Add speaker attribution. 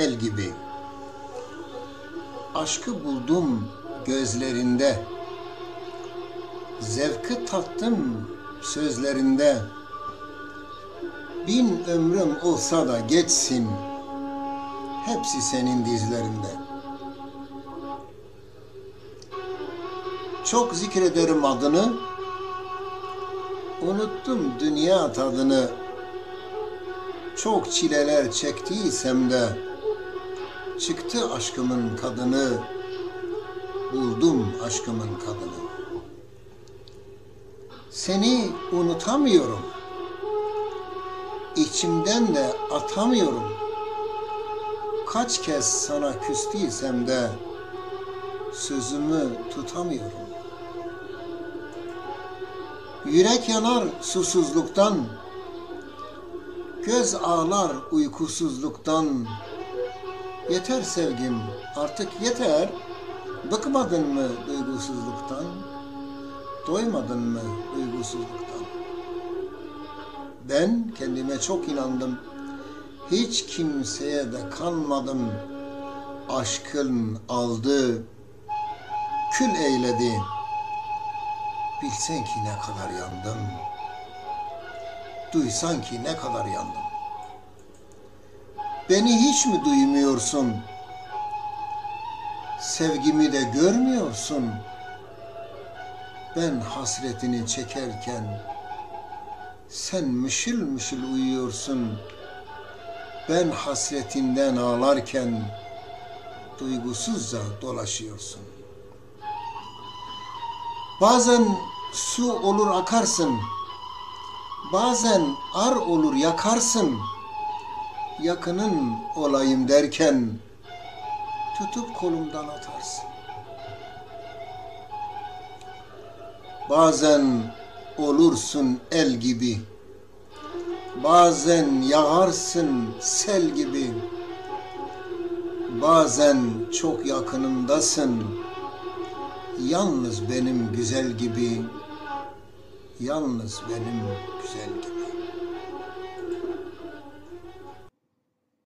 Speaker 1: el gibi. Aşkı buldum gözlerinde, zevki tattım sözlerinde. Bin ömrüm olsa da geçsin, hepsi senin dizlerinde. Çok zikrederim adını, unuttum dünya tadını. Çok çileler çektiysem de, çıktı aşkımın kadını, buldum aşkımın kadını. Seni unutamıyorum, içimden de atamıyorum. Kaç kez sana küstüysem de, sözümü tutamıyorum. Yürek yanar susuzluktan, göz ağlar uykusuzluktan. Yeter sevgim, artık yeter. Bıkmadın mı duygusuzluktan? Doymadın mı duygusuzluktan? Ben kendime çok inandım. Hiç kimseye de kanmadım. Aşkın aldı, kül eyledi. Bilsen ki ne kadar yandım. Duysan ki ne kadar yandım. Beni hiç mi duymuyorsun? Sevgimi de görmüyorsun. Ben hasretini çekerken sen mışıl mışıl uyuyorsun. Ben hasretinden ağlarken duygusuzca dolaşıyorsun. Bazen su olur akarsın, bazen ar olur yakarsın. Yakının olayım derken tutup kolumdan atarsın. Bazen olursun el gibi, bazen yağarsın sel gibi. Bazen çok yakınımdasın, yalnız benim güzel gibi, yalnız benim güzel gibi.